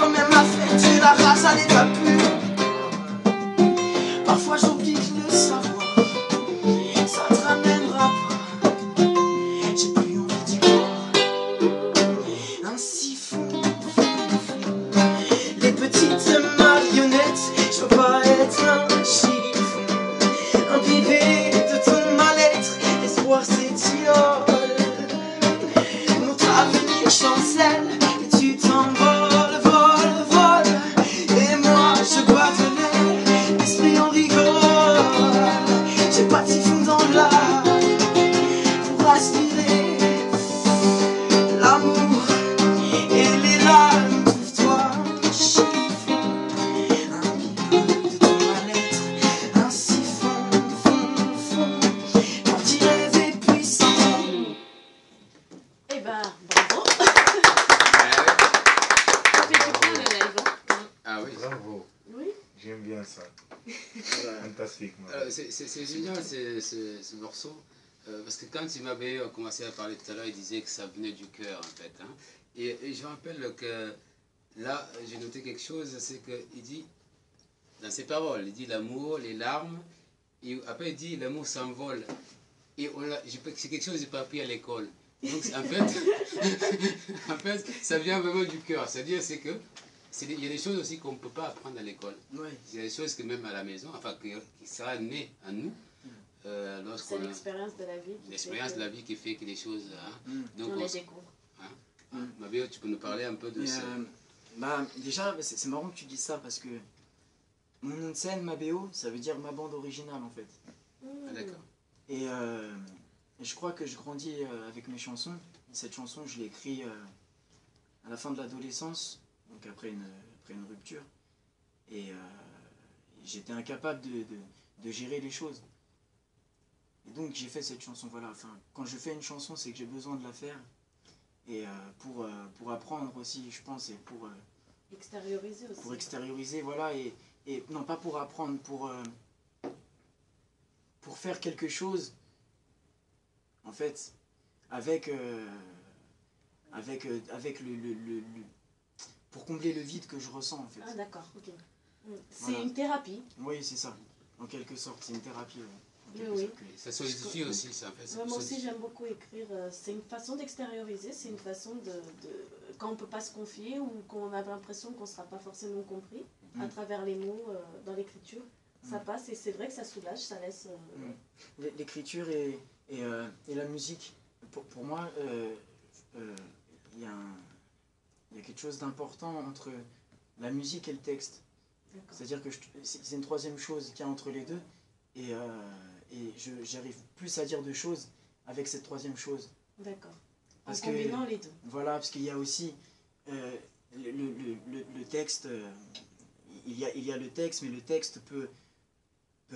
quand même la fête, j'ai la rage à l'état pur. Parfois j'oublie que le savoir, ça te ramènera pas. J'ai plus envie d'y croire. Un siphon, les petites marionnettes, je veux pas être un chiffon. Imbibé de ton mal-être, l'espoir s'étiole. Notre avenir chancelle, et tu t'envoles, vol, vol. Et moi je bois de l'air, l'esprit en rigole. J'ai pas de siphon dans l'âme pour aspirer l'amour et les larmes. Trouve-toi un chiffon, imbibé de ton mal-être, un siphon, fond, pour t'y rêver puissant. Eh ben, bravo. Ça fait du bien le live, hein. Ah oui. Bravo, Oui. j'aime bien ça. Fantastique. C'est génial ce morceau, parce que quand m'avait commencé à parler tout à l'heure, il disait que ça venait du cœur en fait. Hein. Et je me rappelle que là, j'ai noté quelque chose, c'est qu'il dit, dans ses paroles, il dit l'amour, les larmes, et après il dit l'amour s'envole. Et c'est quelque chose que je n'ai pas appris à l'école. Donc en fait, en fait, ça vient vraiment du cœur. C'est-à-dire que il y a des choses aussi qu'on ne peut pas apprendre à l'école. Oui. Il y a des choses que même à la maison, enfin qui sera né en nous. C'est l'expérience de la vie. L'expérience de la vie qui fait que les choses... Hein, donc on les découvre. Hein, Mabéo, tu peux nous parler un peu de ça? Bah, déjà, c'est marrant que tu dises ça parce que mon nom de scène, Mabéo, ça veut dire ma bande originale en fait. Ah, d'accord. Et je crois que je grandis avec mes chansons. Cette chanson, je l'ai écrite à la fin de l'adolescence, donc après une rupture. Et j'étais incapable de gérer les choses. Et donc j'ai fait cette chanson, voilà. Enfin, quand je fais une chanson, c'est que j'ai besoin de la faire. Et pour apprendre aussi, je pense, et pour extérioriser aussi. Pour extérioriser, voilà. Et non, pas pour apprendre, pour faire quelque chose, en fait, avec pour combler le vide que je ressens, en fait. Ah d'accord, ok. C'est Voilà. une thérapie. Oui, c'est ça. En quelque sorte, c'est une thérapie. Oui. Ça solidifie aussi, ça. En fait, moi aussi, j'aime beaucoup écrire. C'est une façon d'extérioriser, c'est une façon quand on ne peut pas se confier ou qu'on a l'impression qu'on ne sera pas forcément compris à travers les mots, dans l'écriture. Ça passe et c'est vrai que ça soulage, ça laisse... L'écriture et la musique, pour moi, il y a quelque chose d'important entre la musique et le texte. C'est-à-dire que c'est une troisième chose qu'il y a entre les deux. Et j'arrive plus à dire de choses avec cette troisième chose. D'accord. En parce combinant les deux. Voilà, parce qu'il y a aussi le texte, il y a le texte, mais le texte peut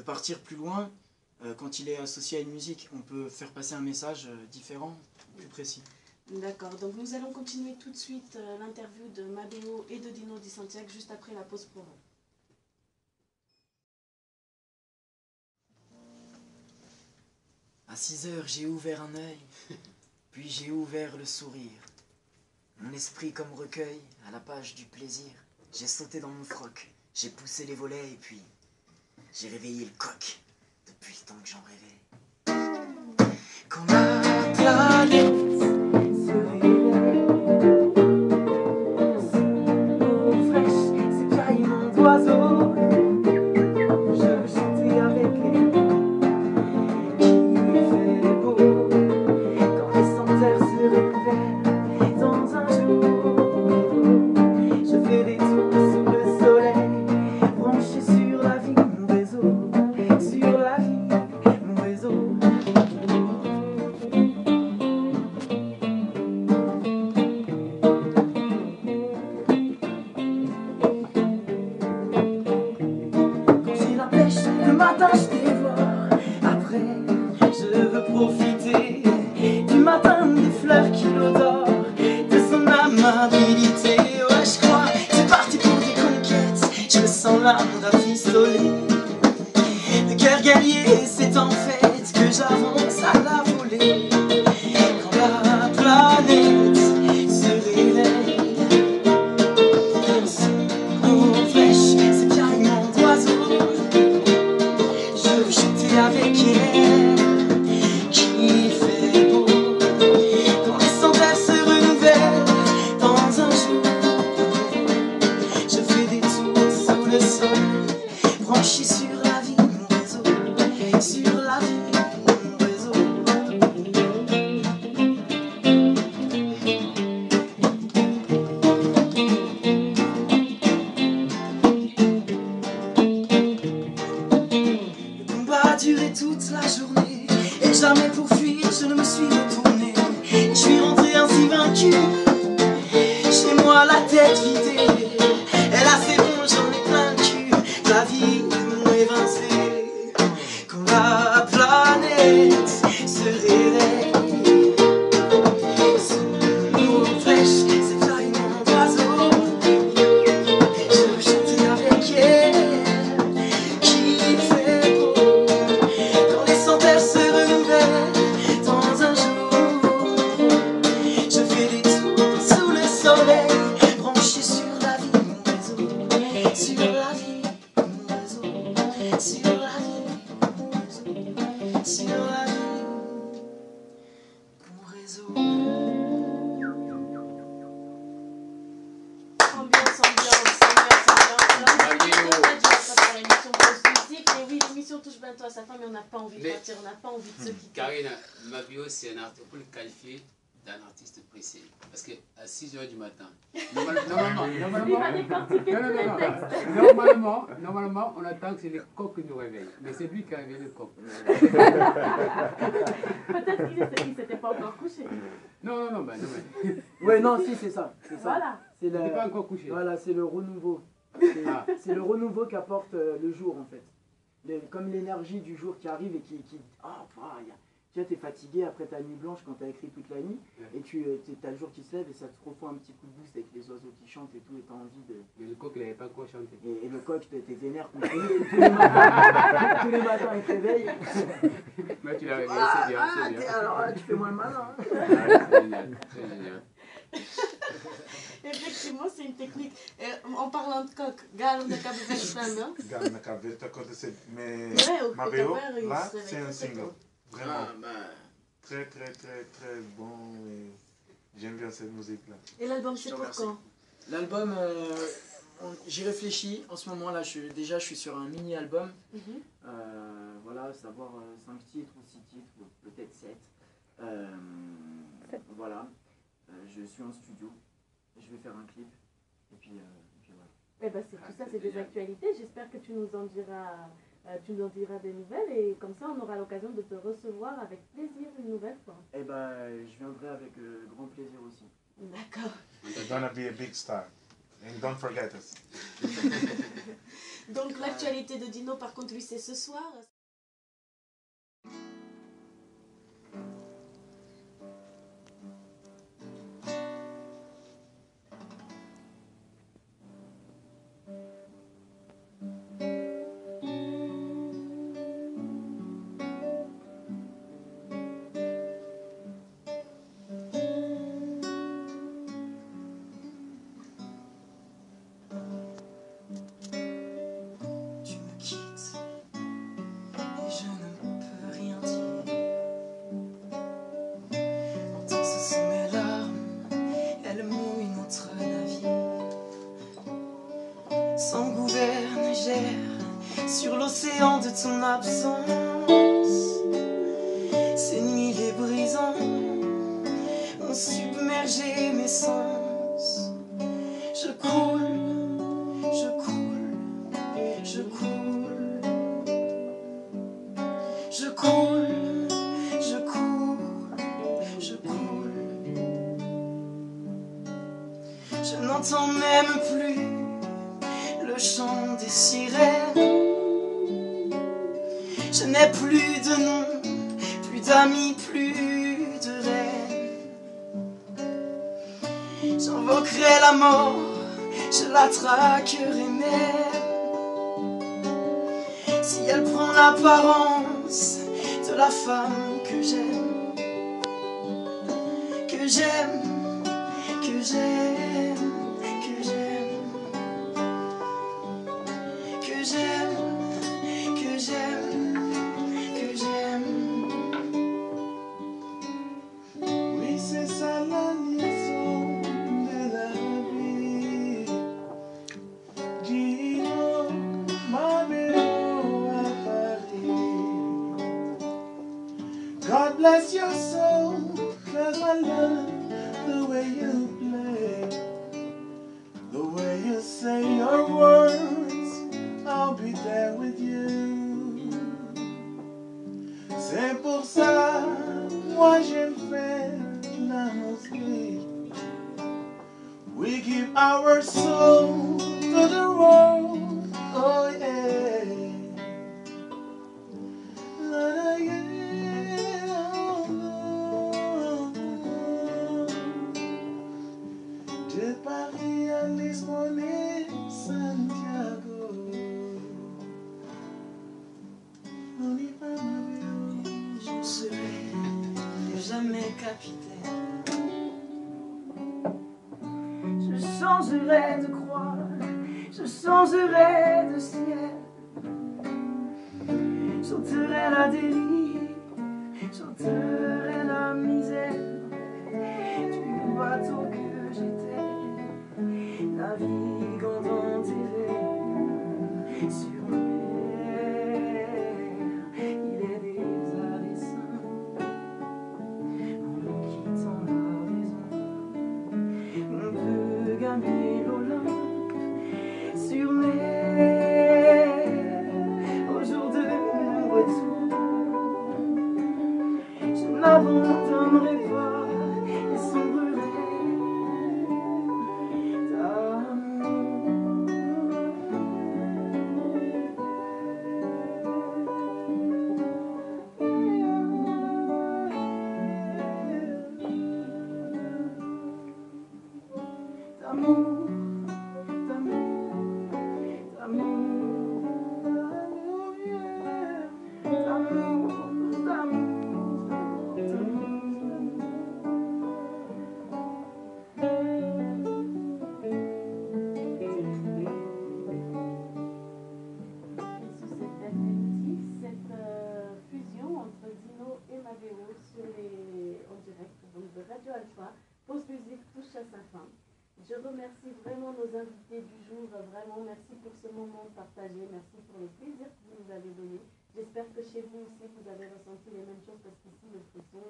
partir plus loin. Quand il est associé à une musique, on peut faire passer un message différent, plus précis. D'accord, donc nous allons continuer tout de suite l'interview de Mabéo et de Dino Di Santiago juste après la pause promo. À 6 heures, j'ai ouvert un œil, puis j'ai ouvert le sourire. Mon esprit comme recueil, à la page du plaisir. J'ai sauté dans mon froc, j'ai poussé les volets et puis j'ai réveillé le coq depuis le temps que j'en rêvais. Quand la planète se réveille, l'eau fraîche, ces caillements d'oiseaux, je veux chanter avec elle. Il fait beau quand les senteurs se révèlent dans un jour. Je fais des tours sous le soleil, branché sur la vie, mon réseau, sur la vie, mon réseau. Quand j'ai la pêche, le matin je dévore. Après, je veux profiter du matin des fleurs qui l'odorent, de son amabilité. Ouais, je crois, c'est parti pour des conquêtes. Je me sens l'âme rafistolée. Le cœur guerrier, c'est en fait que j'avance à la volée. Quand la planète se réveille, branché sur la vie, mon réseau, sur la vie, mon réseau. Le combat a duré toute la journée, et jamais pour fuir, je ne me suis retourné. Et je suis rentré ainsi vaincu, chez moi la tête vidée. Et là c'est bon, j'en ai plein le cul, la vie m'a évincé. Quand la planète se réveille, sous nos flèches, c'est fly mon oiseau. Je veux chanter avec elle, qui fait beau. Quand les centaines se renouvellent dans un jour, je fais des tours sous le soleil, branché sur la vie, mon réseau, sur la vie, mon réseau, sur la vie, mon réseau, sur la vie, mon réseau. Ambiance. L'émission Pause Musique, et oui, l'émission touche bientôt à sa fin, mais on n'a pas envie de Mais- partir, on n'a pas envie de se quitter. Karine, Mabio, c'est un artiste, on peut le qualifier d'un artiste pressé. Parce qu'à 6 h du matin, normalement, on attend que c'est les coqs qui nous réveillent. Mais c'est lui qui a réveillé le coq. Peut-être qu'il s'était pas encore couché. Non, mais Ouais, non, si, c'est ça. C'est ça. Voilà. C'est il n'est pas encore couché. voilà, c'est le renouveau. Ah. C'est le renouveau qu'apporte le jour, en fait. Comme l'énergie du jour qui arrive et qui oh, tu vois, t'es fatigué après ta nuit blanche quand t'as écrit toute la nuit, et t'as le jour qui se lève et ça te refait un petit coup de boost avec les oiseaux qui chantent et tout, et t'as envie de... Mais le coq, il n'avait pas encore chanté. Et le coq, t'es vénère contre lui, et tous les matins, il te réveille. Mais tu l'as réveillé, c'est bien, c'est bien. Alors là, tu fais moins le malin. Hein. Ouais, c'est génial, c'est génial. Effectivement, c'est une technique. En parlant de coq, Gal, on a qu'à vous faire plein, non? Gars, n'a qu'à ver ta côté, mais Ouais, au Mabeo, Cap-Vert, il là, se réveille c'est un très single. tôt. Vraiment bah, très bon. Et j'aime bien cette musique-là. Et l'album, Je c'est te pour remercie. quand? L'album, j'y réfléchis. En ce moment là, je suis sur un mini-album. Mhm. Voilà, savoir 5 titres ou 6 titres, ou peut-être 7. Voilà. Je suis en studio. Je vais faire un clip. Et puis voilà. Eh ben, tout ça, c'est des actualités. J'espère que tu nous en diras des nouvelles, et comme ça, on aura l'occasion de te recevoir avec plaisir une nouvelle fois. Et je viendrai avec grand plaisir aussi. D'accord. You're gonna be a big star. And don't forget us. Donc, l'actualité de Dino, par contre, lui, c'est ce soir. Tu me quittes et je ne peux rien dire. Pourtant ce sont mes larmes, elles mouillent notre navire. Sans gouverne, gère sur l'océan de ton absence. Ces nuits les brisant ont submergé mes sens. Je coule, je coule, je coule, je coule, je coule, je coule. Je n'entends même plus le chant des sirènes. Je n'ai plus de nom, plus d'amis, plus de reine. J'invoquerai la mort, je la traquerai même. Si elle prend l'apparence de la femme que j'aime, que j'aime, que j'aime, que j'aime, que j'aime, que j'aime, que j'aime. Oui, c'est ça la liaison de la vie. Dino, bless your soul, 'cause I love the way you play, the way you say your words, I'll be there with you. C'est pour ça, moi j'aime faire la musique. We give our soul to the world, oh yeah. De Paris à Lisbonne et Santiago, on y va, ma belle. Je ne serai jamais capitaine. Je changerai de croix, je changerai de ciel. J'ôterai la dérive, j'ôterai la misère du bateau que j'étais, naviguant enterré sur la mer. Il est des abysses en quittant la raison. On peut gagner l'Olympe sur mer au jour de mon retour. Je n'abandonnerai pas et sombrerai d'amour, d'amour, d'amour, d'amour, d'amour, Et sous cette perspective, cette fusion entre Dino et Mabéo en direct donc de Radio Alpha, Pause Musique touche à sa fin. Je remercie vraiment nos invités du jour, vraiment merci pour ce moment partagé, merci pour le plaisir que vous nous avez donné. J'espère que chez vous aussi vous avez ressenti les mêmes choses parce qu'ici le frisson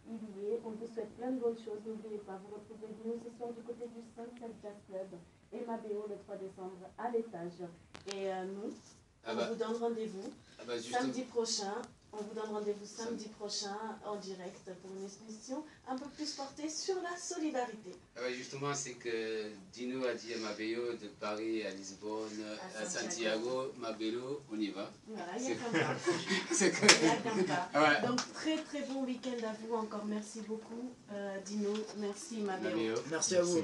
il y est. On vous souhaite plein de bonnes choses, n'oubliez pas, vous retrouvez Dino ce soir du côté du Sunset Jazz Club et Mabéo le 3 décembre à l'étage. Et nous, on vous donne rendez-vous samedi prochain. On vous donne rendez-vous samedi prochain en direct pour une émission un peu plus portée sur la solidarité. Justement, c'est que Dino a dit à Mabéo de Paris à Lisbonne, à Santiago, Mabéo, on y va. Voilà, il n'y a qu'un pas. C'est que... Il n'y a qu'un pas. Ouais. Donc très bon week-end à vous encore. Merci beaucoup Dino, merci Mabéo. Merci à vous.